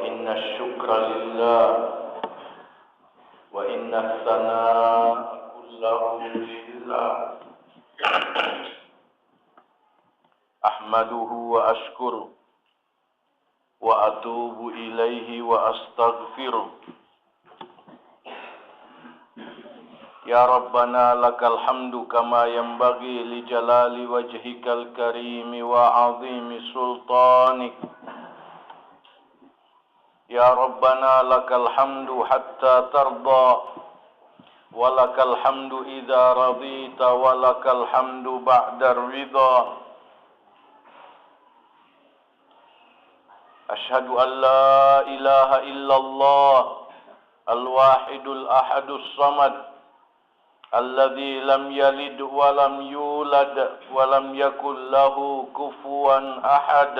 وإن الشكر لله وإن الثناء كله لله أحمده وأشكره وأتوب إليه وأستغفره يا ربنا لك الحمد كما ينبغي لجلال وجهك الكريم وعظيم سلطانك يا ربنا لك الحمد حتى ترضى ولك الحمد إذا رضيت ولك الحمد بعد الرضا أشهد أن لا إله إلا الله الواحد الأحد الصمد الذي لم يلد ولم يولد ولم يكن له كفوا أحد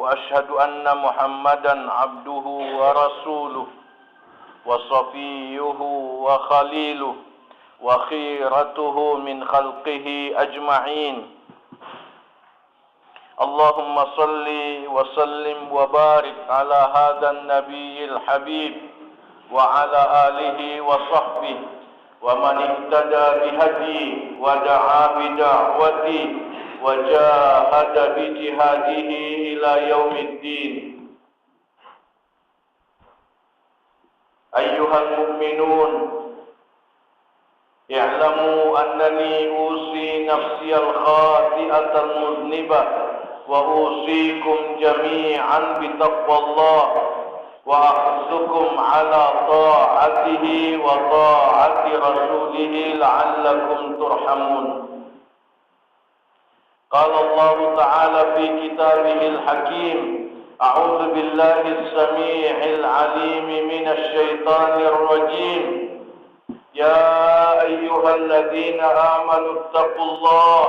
وأشهد أن محمدا عبده ورسوله وصفيه وخليله وخيرته من خلقه أجمعين اللهم صل وسلم وبارك على هذا النبي الحبيب وعلى آله وصحبه ومن اهتدى بهديه ودعا بدعوته وجاهد بجهاده إلى يوم الدين أيها المؤمنون اعلموا أنني أوصي نفسي الخاطئة المذنبة وأوصيكم جميعا بتقوى الله وأحثكم على طاعته وطاعة رسوله لعلكم ترحمون قال الله تعالى في كتابه الحكيم أعوذ بالله السميع العليم من الشيطان الرجيم يا أيها الذين آمنوا اتقوا الله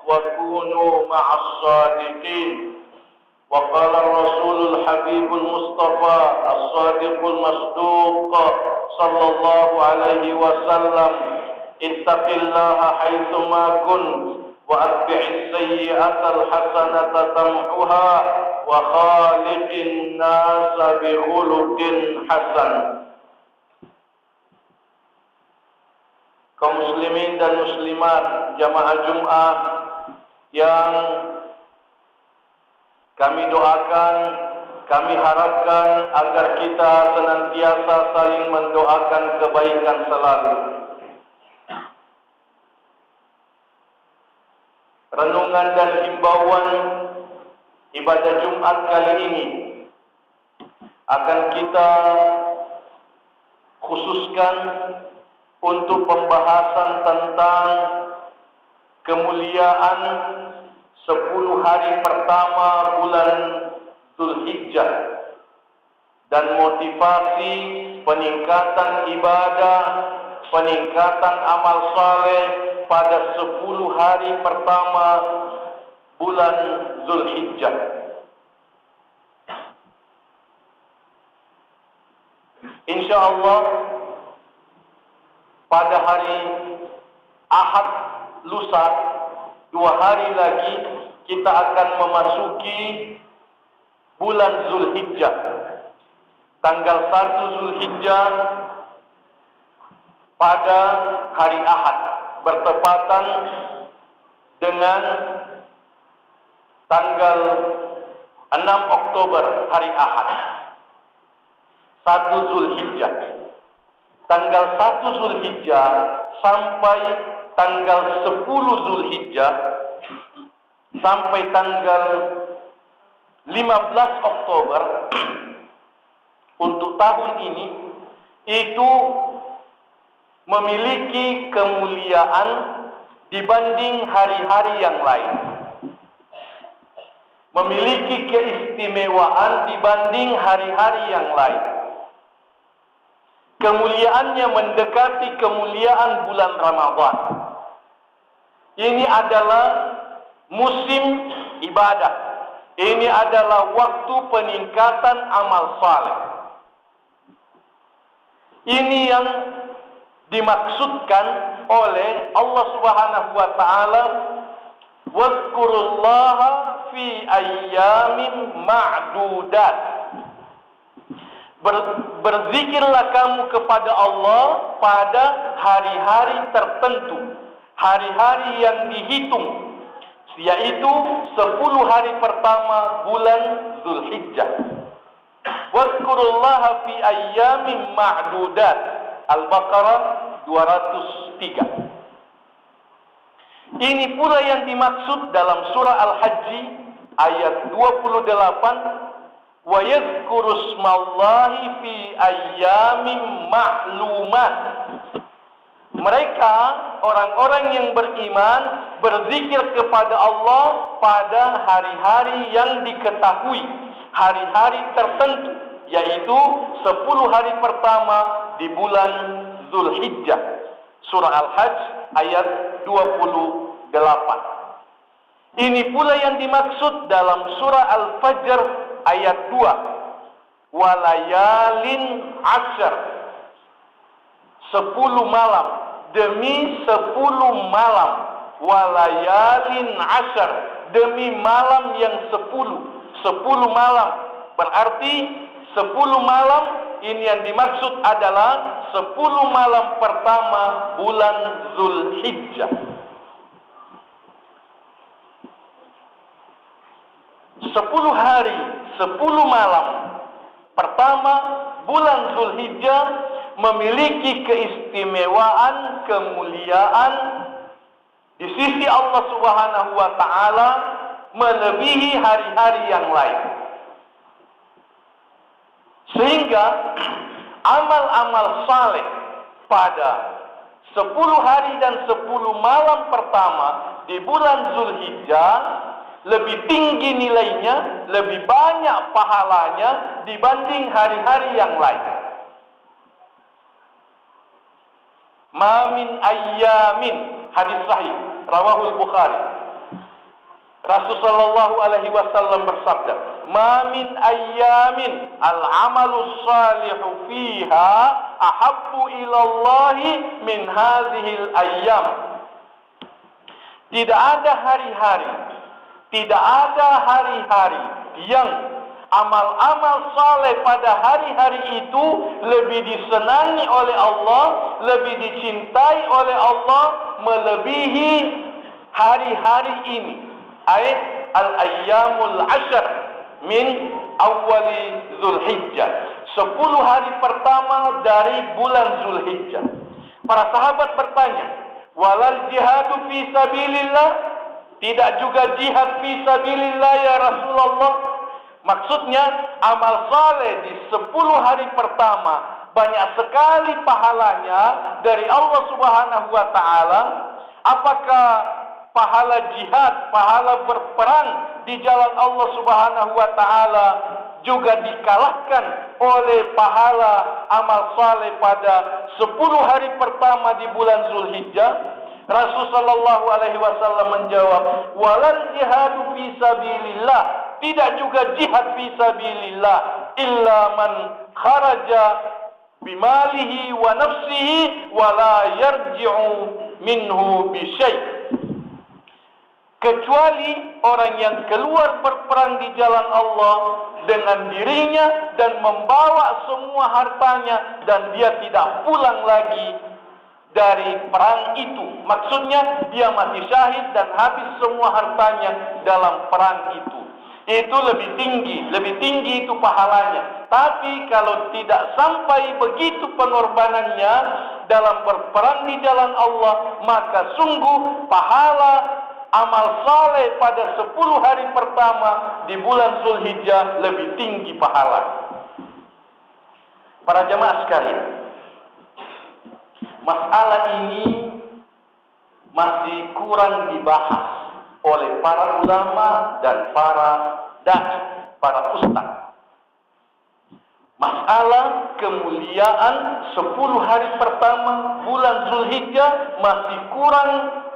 وكونوا مع الصادقين وقال الرسول الحبيب المصطفى الصادق المصدوق صلى الله عليه وسلم اتق الله حيثما كنت وأتبع السيئة الحسنة تمحها وخالق الناس بخلق حسن. Kaum muslimin dan muslimat jamaah Jumat yang kami doakan, kami harapkan agar kita senantiasa saling mendoakan kebaikan selalu. Renungan dan himbauan ibadah Jumat kali ini akan kita khususkan untuk pembahasan tentang kemuliaan 10 hari pertama bulan Dzulhijjah dan motivasi peningkatan ibadah, peningkatan amal saleh pada 10 hari pertama bulan Dzulhijjah. Insyaallah pada hari Ahad lusa 2 hari lagi kita akan memasuki bulan Dzulhijjah. Tanggal 1 Dzulhijjah pada hari Ahad bertepatan dengan tanggal 6 Oktober hari Ahad. 1 Dzulhijjah. Tanggal 1 Dzulhijjah sampai tanggal 10 Dzulhijjah sampai tanggal 15 Oktober untuk tahun ini itu memiliki kemuliaan dibanding hari-hari yang lain. Memiliki keistimewaan dibanding hari-hari yang lain. Kemuliaannya mendekati kemuliaan bulan Ramadan. Ini adalah musim ibadah. Ini adalah waktu peningkatan amal saleh. Ini yang dimaksudkan oleh Allah Subhanahu wa taala Wadhkurullaha fi ayyamin ma'dudat. Berzikirlah kamu kepada Allah pada hari-hari tertentu, hari-hari yang dihitung, yaitu 10 hari pertama bulan Zulhijjah. Wadhkurullaha fi ayyamin ma'dudat. Al-Baqarah 203. Ini pula yang dimaksud dalam surah Al-Hajj ayat 28, wa yadhkuru ismallahi fi ayyamin ma'lumat. Mereka, orang-orang yang beriman, berzikir kepada Allah pada hari-hari yang diketahui, hari-hari tertentu, yaitu 10 hari pertama di bulan Zulhijjah. Surah Al-Hajj ayat 28. Ini pula yang dimaksud dalam surah Al-Fajr ayat 2. Walayalin ashar. 10 malam. Demi 10 malam. Walayalin ashar. Demi malam yang 10. 10 malam. Berarti 10 malam ini yang dimaksud adalah 10 malam pertama bulan Zulhijjah. 10 hari, 10 malam pertama bulan Zulhijjah memiliki keistimewaan, kemuliaan di sisi Allah Subhanahu wa taala melebihi hari-hari yang lain. Sehingga amal-amal saleh pada 10 hari dan 10 malam pertama di bulan Zulhijjah lebih tinggi nilainya, lebih banyak pahalanya dibanding hari-hari yang lain. Ma min ayyamin, hadis sahih rawahul Bukhari. Rasul sallallahu alaihi wasallam bersabda, "Ma min ayyamin al-amalu salihu fiha ahabbu ila Allah min hadhil ayyam." Tidak ada hari-hari, tidak ada hari-hari yang amal-amal saleh pada hari-hari itu lebih disenangi oleh Allah, lebih dicintai oleh Allah melebihi hari-hari ini. Ayat al-ayyamul ashar min awali Zulhijjah. 10 hari pertama dari bulan Zulhijjah. Para sahabat bertanya, walal jihadu fi sabilillah? Tidak juga jihad fi sabilillah ya Rasulullah? Maksudnya amal saleh di 10 hari pertama banyak sekali pahalanya dari Allah Subhanahu wa taala. Apakah pahala jihad, pahala berperang di jalan Allah Subhanahu wa taala juga dikalahkan oleh pahala amal saleh pada 10 hari pertama di bulan Zulhijjah? Rasul sallallahu alaihi wasallam menjawab, "Walal jihadu fi sabilillah." Tidak juga jihad fi sabilillah illa man kharaja bimalihi wa nafsihi wa la yarji'u minhu bi syai'. Kecuali orang yang keluar berperang di jalan Allah dengan dirinya dan membawa semua hartanya dan dia tidak pulang lagi dari perang itu. Maksudnya dia mati syahid dan habis semua hartanya dalam perang itu. Itu lebih tinggi itu pahalanya. Tapi kalau tidak sampai begitu pengorbanannya dalam berperang di jalan Allah, maka sungguh pahala amal saleh pada 10 hari pertama di bulan Zulhijjah lebih tinggi pahala. Para jamaah sekalian, masalah ini masih kurang dibahas oleh para ulama dan para dai, para ustaz. Masalah kemuliaan 10 hari pertama bulan Zulhijjah masih kurang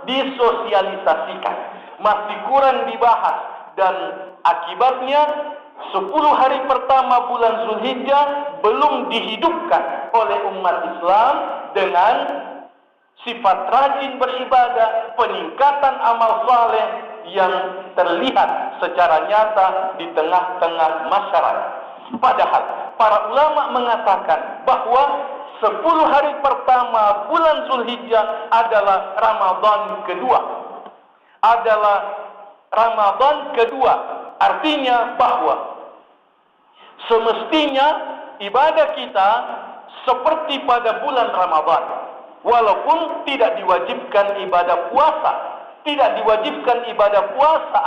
disosialisasikan, masih kurang dibahas, dan akibatnya 10 hari pertama bulan Zulhijjah belum dihidupkan oleh umat Islam dengan sifat rajin beribadah, peningkatan amal saleh yang terlihat secara nyata di tengah-tengah masyarakat. Padahal para ulama mengatakan bahwa 10 hari pertama bulan Zulhijjah adalah Ramadan kedua. Artinya bahwa semestinya ibadah kita seperti pada bulan Ramadan. Walaupun tidak diwajibkan ibadah puasa,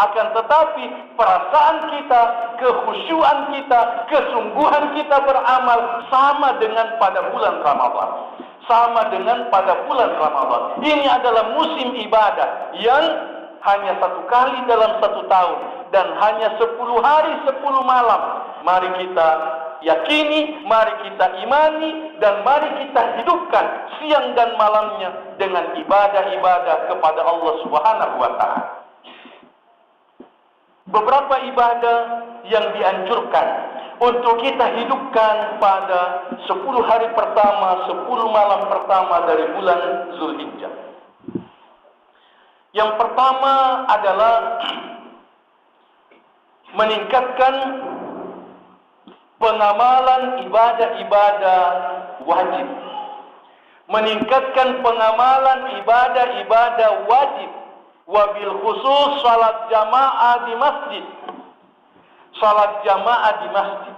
akan tetapi perasaan kita, kekhusyuan kita, kesungguhan kita beramal sama dengan pada bulan Ramadan. Ini adalah musim ibadah yang hanya satu kali dalam satu tahun dan hanya 10 hari 10 malam. Mari kita yakini, mari kita imani, dan mari kita hidupkan siang dan malamnya dengan ibadah-ibadah kepada Allah Subhanahu wa Ta'ala. Beberapa ibadah yang dianjurkan untuk kita hidupkan pada 10 hari pertama, 10 malam pertama dari bulan Zulhijjah. Yang pertama adalah meningkatkan pengamalan ibadah-ibadah wajib. Meningkatkan pengamalan ibadah-ibadah wajib. Wabil khusus salat jamaah di masjid.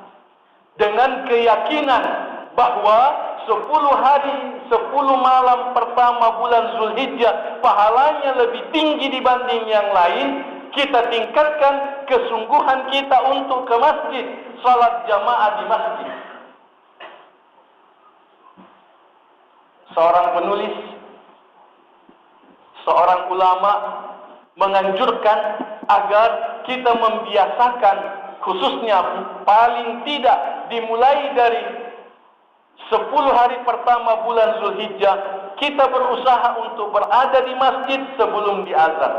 Dengan keyakinan bahwa 10 hari 10 malam pertama bulan Zulhijjah pahalanya lebih tinggi dibanding yang lain. Kita tingkatkan kesungguhan kita untuk ke masjid, salat jamaah di masjid. Seorang penulis, seorang ulama menganjurkan agar kita membiasakan, khususnya paling tidak dimulai dari 10 hari pertama bulan Zulhijjah, kita berusaha untuk berada di masjid sebelum diazan.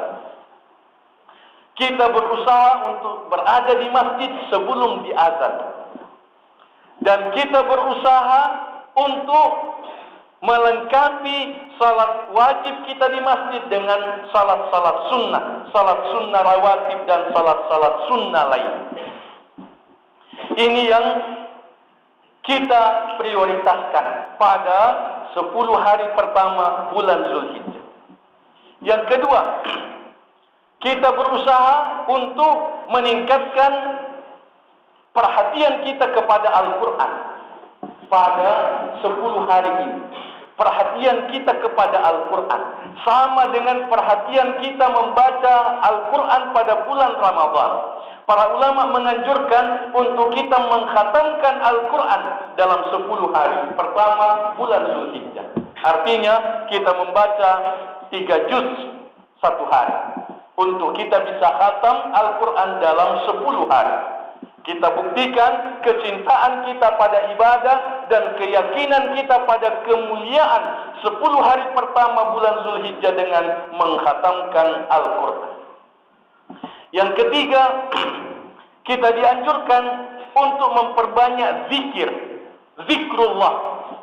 Dan kita berusaha untuk melengkapi salat wajib kita di masjid dengan salat-salat sunnah rawatib dan salat-salat sunnah lain. Ini yang kita prioritaskan pada 10 hari pertama bulan Zulhijjah. Yang kedua, kita berusaha untuk meningkatkan perhatian kita kepada Al-Quran pada 10 hari ini. Perhatian kita kepada Al-Quran sama dengan perhatian kita membaca Al-Quran pada bulan Ramadan. Para ulama menganjurkan untuk kita mengkhatamkan Al-Quran dalam 10 hari pertama bulan Zulhijjah. Artinya kita membaca 3 juz satu hari. Untuk kita bisa khatam Al-Quran dalam 10 hari. Kita buktikan kecintaan kita pada ibadah dan keyakinan kita pada kemuliaan 10 hari pertama bulan Zulhijjah dengan mengkhatamkan Al-Quran. Yang ketiga, kita dianjurkan untuk memperbanyak zikrullah,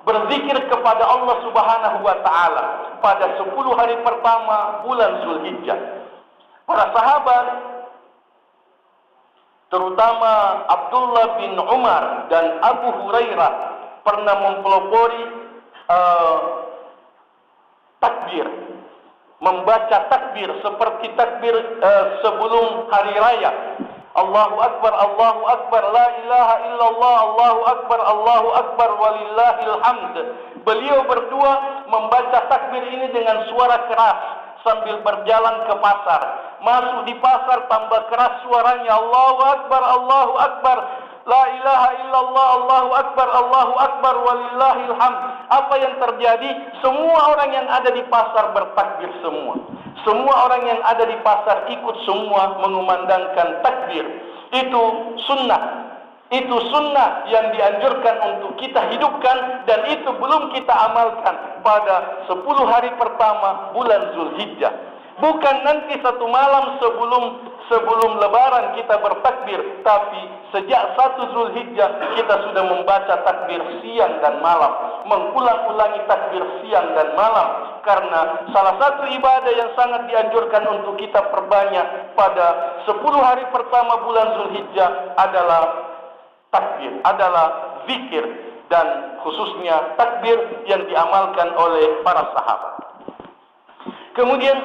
berzikir kepada Allah Subhanahu wa Ta'ala pada 10 hari pertama bulan Zulhijjah. Para sahabat, terutama Abdullah bin Umar dan Abu Hurairah, pernah mempelopori takbir, membaca takbir seperti takbir sebelum hari raya. Allahu Akbar, la ilaha illallah, Allahu Akbar, walillahil hamd. Beliau berdua membaca takbir ini dengan suara keras sambil berjalan ke pasar. Masuk di pasar tambah keras suaranya, Allahu Akbar, la ilaha illallah, Allahu Akbar, walillahil hamd. Apa yang terjadi? Semua orang yang ada di pasar bertakbir semua. Semua orang yang ada di pasar ikut semua mengumandangkan takbir. Itu sunnah. Itu sunnah yang dianjurkan untuk kita hidupkan, dan itu belum kita amalkan pada 10 hari pertama bulan Zulhijjah. Bukan nanti satu malam sebelum lebaran kita bertakbir, tapi sejak 1 Zulhijjah kita sudah membaca takbir siang dan malam, mengulang-ulangi takbir siang dan malam. karena salah satu ibadah yang sangat dianjurkan untuk kita perbanyak pada 10 hari pertama bulan Zulhijjah adalah takbir, adalah zikir, dan khususnya takbir yang diamalkan oleh para sahabat. Kemudian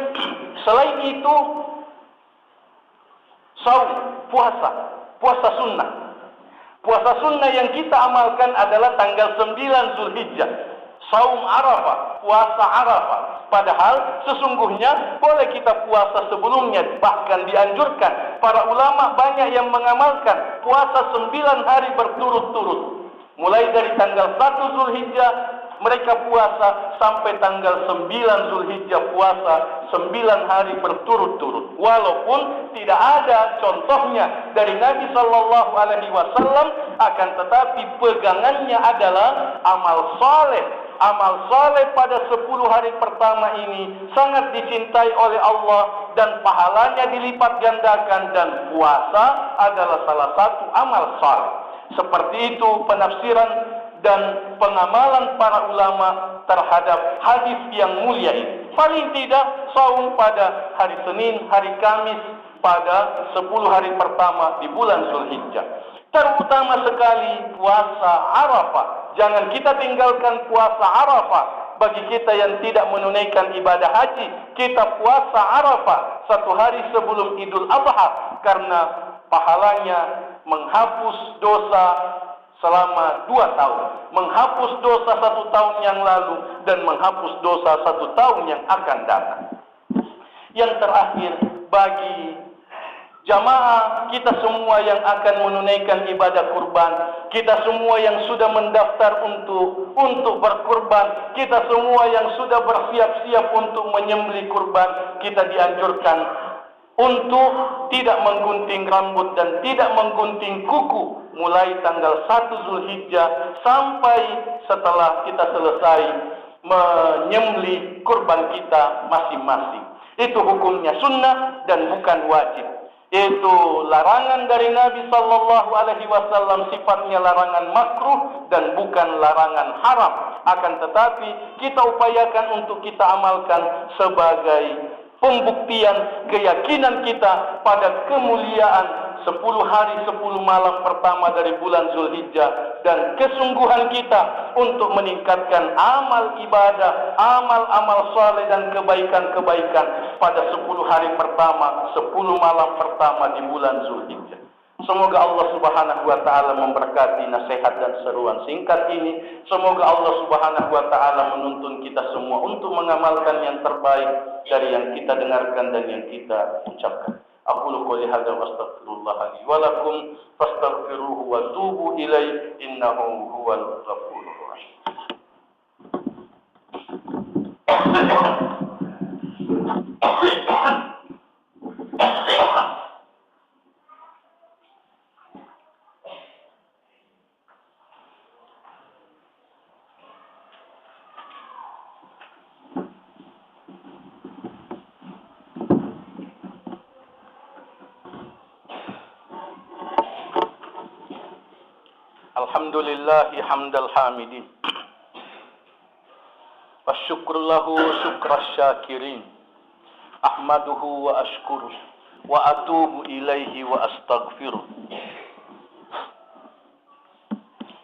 selain itu, saum, puasa sunnah. Puasa sunnah yang kita amalkan adalah tanggal 9 Zulhijjah. Saum Arafah, puasa Arafah. Padahal sesungguhnya boleh kita puasa sebelumnya. Bahkan dianjurkan. Para ulama banyak yang mengamalkan puasa 9 hari berturut-turut. Mulai dari tanggal 1 Zulhijjah mereka puasa sampai tanggal 9 Zulhijjah puasa 9 hari berturut-turut. Walaupun tidak ada contohnya dari Nabi Sallallahu Alaihi Wasallam, akan tetapi pegangannya adalah amal saleh. Amal saleh pada 10 hari pertama ini sangat dicintai oleh Allah dan pahalanya dilipat gandakan, dan puasa adalah salah satu amal saleh. Seperti itu penafsiran dan pengamalan para ulama terhadap hadis yang mulia ini. Paling tidak saum pada hari Senin, hari Kamis pada 10 hari pertama di bulan Zulhijjah. Terutama sekali puasa Arafah. Jangan kita tinggalkan puasa Arafah. Bagi kita yang tidak menunaikan ibadah haji, kita puasa Arafah 1 hari sebelum Idul Adha, karena pahalanya menghapus dosa selama 2 tahun, menghapus dosa 1 tahun yang lalu, dan menghapus dosa 1 tahun yang akan datang. Yang terakhir, bagi jamaah kita semua yang akan menunaikan ibadah kurban, kita semua yang sudah mendaftar untuk berkurban, kita semua yang sudah bersiap-siap untuk menyembelih kurban, kita dianjurkan untuk tidak menggunting rambut dan tidak menggunting kuku mulai tanggal 1 Zulhijjah sampai setelah kita selesai menyembelih kurban kita masing-masing. Itu hukumnya sunnah dan bukan wajib. Itu larangan dari Nabi Sallallahu Alaihi Wasallam, sifatnya larangan makruh dan bukan larangan haram. Akan tetapi kita upayakan untuk kita amalkan sebagai pembuktian keyakinan kita pada kemuliaan 10 hari 10 malam pertama dari bulan Zulhijjah, dan kesungguhan kita untuk meningkatkan amal ibadah, amal-amal saleh dan kebaikan-kebaikan pada 10 hari pertama, 10 malam pertama di bulan Zulhijjah. Semoga Allah Subhanahu wa taala memberkati nasihat dan seruan singkat ini. Semoga Allah Subhanahu wa taala menuntun kita semua untuk mengamalkan yang terbaik dari yang kita dengarkan dan yang kita ucapkan. Aqulu qouli hadza wa astaghfirullah li wa lakum fastaghfiruhu wa tubu ilaihi innahu huwal ghafurur rahim. Alhamdulillahi hamdal hamidin wa syukrullahu syukras syakirin, ahmaduhu wa ashkuruh wa atubu ilaihi wa astaghfiruh.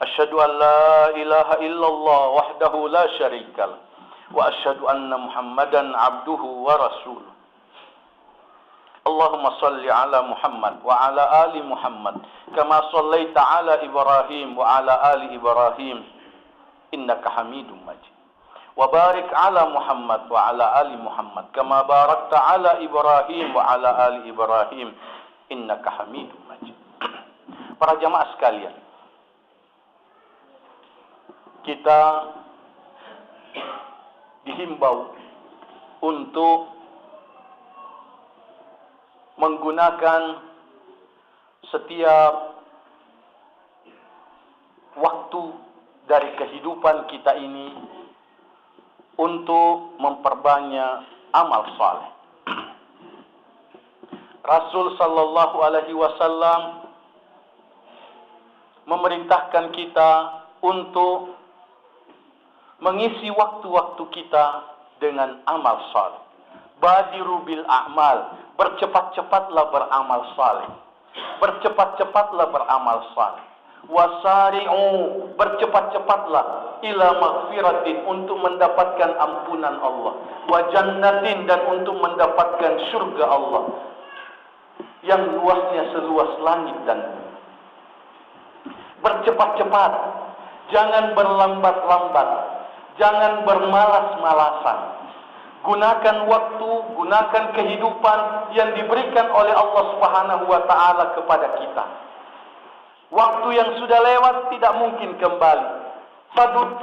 Asyhadu an la ilaha illallah wahdahu la syarikal wa asyhadu anna Muhammadan abduhu wa rasuluh. Allahumma salli ala Muhammad wa ala ali Muhammad kama sallaita ala Ibrahim wa ala ali Ibrahim innaka Hamidum Majid. Wa barik ala Muhammad wa ala ali Muhammad kama barakta ala Ibrahim wa ala ali Ibrahim innaka Hamidum Majid. Para jamaah sekalian, kita dihimbau untuk menggunakan setiap waktu dari kehidupan kita ini untuk memperbanyak amal saleh. Rasul sallallahu alaihi wasallam memerintahkan kita untuk mengisi waktu-waktu kita dengan amal saleh. Badiru bil a'mal, bercepat-cepatlah beramal saleh. Bercepat-cepatlah beramal saleh. Wasari'u, bercepat-cepatlah ila maghfiratin, untuk mendapatkan ampunan Allah. Wa jannatin, dan untuk mendapatkan surga Allah yang luasnya seluas langit dan bumi. Bercepat-cepat, jangan berlambat-lambat, jangan bermalas-malasan. Gunakan waktu, gunakan kehidupan yang diberikan oleh Allah Subhanahu wa taala kepada kita. Waktu yang sudah lewat tidak mungkin kembali.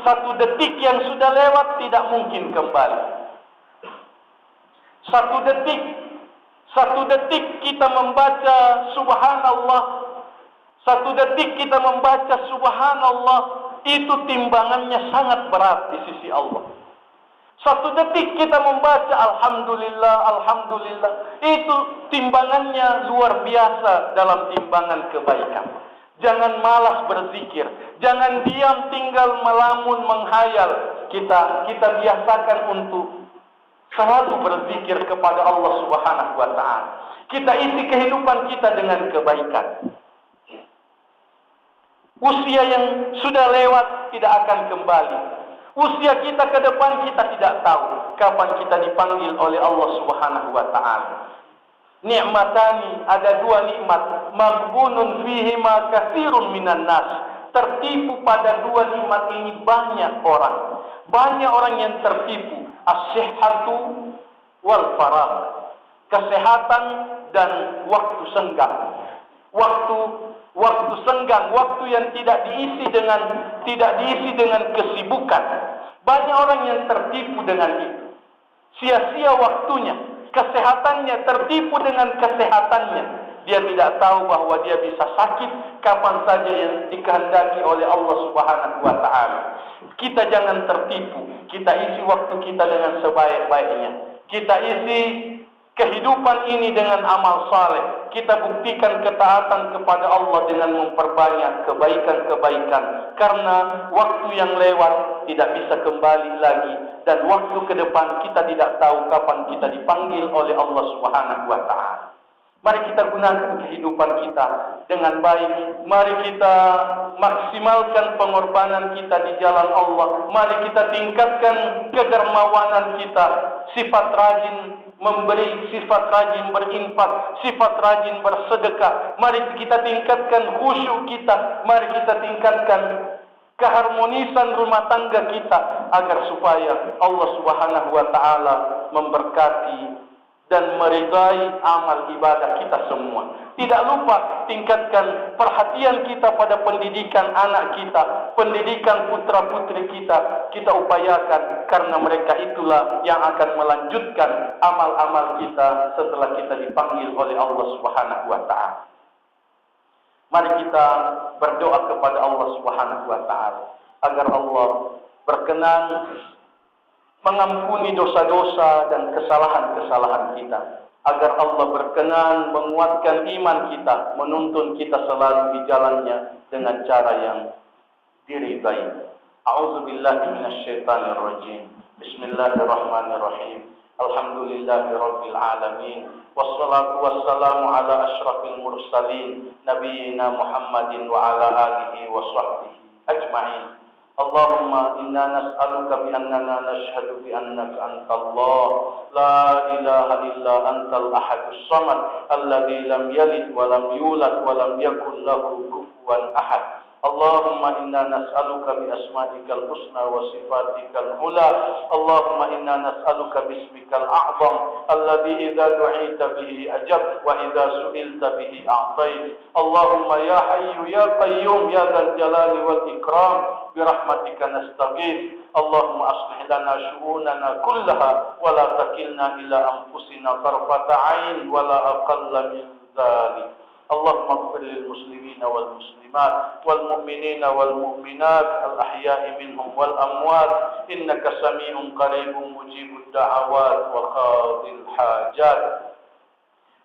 Satu detik yang sudah lewat tidak mungkin kembali. Satu detik kita membaca subhanallah, satu detik kita membaca subhanallah, itu timbangannya sangat berat di sisi Allah. Satu detik kita membaca alhamdulillah, alhamdulillah, itu timbangannya luar biasa dalam timbangan kebaikan. Jangan malas berzikir, jangan diam tinggal melamun menghayal. Kita biasakan untuk selalu berzikir kepada Allah Subhanahu wa taala. Kita isi kehidupan kita dengan kebaikan. Usia yang sudah lewat tidak akan kembali. Usia kita ke depan kita tidak tahu kapan kita dipanggil oleh Allah Subhanahu wa taala. Ni'matani, ada dua nikmat, maghbunun fihima katsirun minan nas. Tertipu pada dua nikmat ini banyak orang. Banyak orang yang tertipu. As-sihhatu wal faragh. Kesehatan dan waktu senggang. Waktu senggang, waktu yang tidak diisi dengan kesibukan. Banyak orang yang tertipu dengan itu. Sia-sia waktunya. Kesehatannya, tertipu dengan kesehatannya. Dia tidak tahu bahwa dia bisa sakit kapan saja yang dikehendaki oleh Allah Subhanahu wa taala. Kita jangan tertipu. Kita isi waktu kita dengan sebaik-baiknya. Kita isi kehidupan ini dengan amal saleh. Kita buktikan ketaatan kepada Allah dengan memperbanyak kebaikan-kebaikan. Karena waktu yang lewat tidak bisa kembali lagi. Dan waktu ke depan kita tidak tahu kapan kita dipanggil oleh Allah Subhanahu wa taala. Mari kita gunakan kehidupan kita dengan baik. Mari kita maksimalkan pengorbanan kita di jalan Allah. Mari kita tingkatkan kedermawanan kita. Sifat rajin memberi, sifat rajin berinfak, sifat rajin bersedekah. Mari kita tingkatkan khusyuk kita. Mari kita tingkatkan keharmonisan rumah tangga kita agar supaya Allah Subhanahu wa taala memberkati dan meridai amal ibadah kita semua. Tidak lupa tingkatkan perhatian kita pada pendidikan anak kita, pendidikan putra-putri kita. Kita upayakan karena mereka itulah yang akan melanjutkan amal-amal kita setelah kita dipanggil oleh Allah Subhanahu wa taala. Mari kita berdoa kepada Allah Subhanahu wa taala agar Allah berkenan mengampuni dosa-dosa dan kesalahan-kesalahan kita, agar Allah berkenan menguatkan iman kita, menuntun kita selalu di jalannya dengan cara yang diridai. A'udzubillahi minasyaitonirrajim. Bismillahirrahmanirrahim. Alhamdulillahirabbil alamin. Wassalatu wassalamu ala asyrafil mursalin nabiyina Muhammadin wa ala alihi wa sahbihi ajma'in. Allahumma inna nas'aluka bi annana nashhadu bi annaka antallah la ilaha illa antal ahadus samad alladzi lam yalid wa lam yulad wa lam yakul lahu kufuwan ahad. Allahumma inna nas'aluka bi asma'ikal husna wa sifatikal ula. Allahumma inna nas'aluka bismikal a'zam alladzi idza du'ita bihi ajab wa idza su'ilta bihi a'tait. Allahumma ya hayyu ya qayyum ya dzal jalali wal ikram bi rahmatika nastaghith. Allahumma aslih lana syu'unana kullaha wa la takilna ila anfusina tarfata 'ain wa la aqalla min dzalik. اللهم اغفر للمسلمين والمسلمات والمؤمنين والمؤمنات الأحياء منهم والأموات إنك سميع قريب مجيب الدعوات وقاضي الحاجات.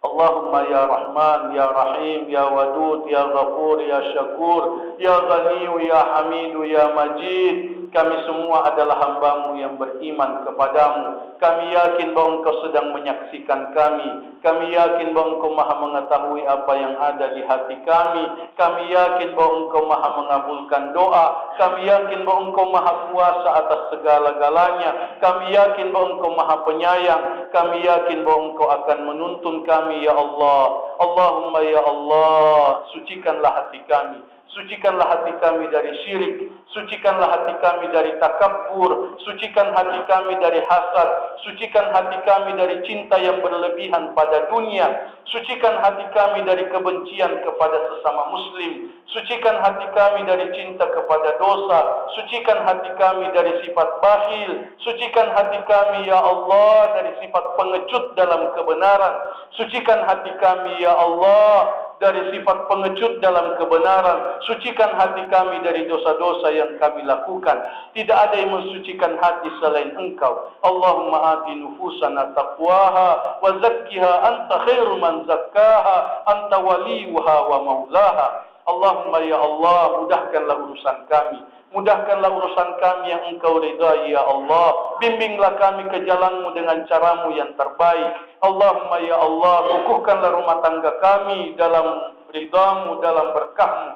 اللهم يا رحمن يا رحيم يا ودود يا غفور يا شكور يا غني يا حميد يا مجيد kami semua adalah hamba-Mu yang beriman kepadamu. Kami yakin bahawa Engkau sedang menyaksikan kami. Kami yakin bahawa Engkau maha mengetahui apa yang ada di hati kami. Kami yakin bahawa Engkau maha mengabulkan doa. Kami yakin bahawa Engkau maha kuasa atas segala-galanya. Kami yakin bahawa Engkau maha penyayang. Kami yakin bahawa Engkau akan menuntun kami, ya Allah. Allahumma ya Allah, sucikanlah hati kami. Sucikanlah hati kami dari syirik. Sucikanlah hati kami dari takabbur. Sucikan hati kami dari hasad. Sucikan hati kami dari cinta yang berlebihan pada dunia. Sucikan hati kami dari kebencian kepada sesama muslim. Sucikan hati kami dari cinta kepada dosa. Sucikan hati kami dari sifat bakhil. Sucikan hati kami, ya Allah, dari sifat pengecut dalam kebenaran. Sucikan hati kami, ya Allah, dari sifat pengecut dalam kebenaran. Sucikan hati kami dari dosa-dosa yang kami lakukan. Tidak ada yang mensucikan hati selain Engkau. Allahumma ati nufusana taqwaha wa zakkiha anta khairu man zakkaha anta waliyuha wa maulaha. Allahumma ya Allah, mudahkanlah urusan kami. Mudahkanlah urusan kami yang Engkau ridai, ya Allah. Bimbinglah kami ke jalan-Mu dengan cara-Mu yang terbaik. Allahumma ya Allah, kukuhkanlah rumah tangga kami dalam ridha-Mu, dalam berkah-Mu.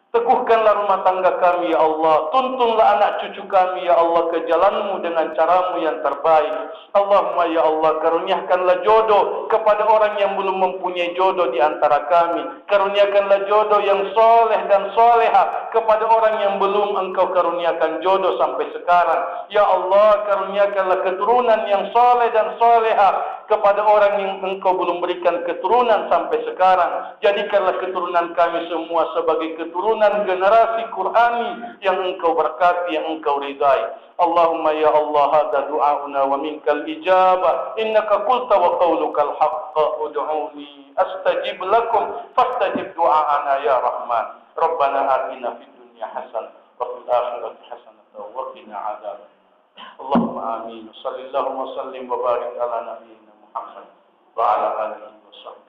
Teguhkanlah rumah tangga kami, ya Allah. Tuntunlah anak cucu kami, ya Allah, ke jalan-Mu dengan cara-Mu yang terbaik. Allahumma ya Allah, karuniakanlah jodoh kepada orang yang belum mempunyai jodoh di antara kami. Karuniakanlah jodoh yang soleh dan soleha kepada orang yang belum Engkau karuniakan jodoh sampai sekarang. Ya Allah, karuniakanlah keturunan yang soleh dan soleha kepada orang yang Engkau belum berikan keturunan sampai sekarang. Jadikanlah keturunan kami semua sebagai keturunan generasi Qur'ani yang Engkau berkati, yang Engkau ridai. Allahumma ya Allah, hadza du'auna wa minkal ijabah. Innaka qulta wa qawlukal haqq, ud'uni astajib lakum fastajib du'aana ya Rahman. Rabbana atina fid dunya hasanah wa fil akhirati hasanah wa qina adzab. Allahumma amin. Sallallahu wa sallim wa barik ala nabiyyina Muhammad wa ala alihi wa sahbihi.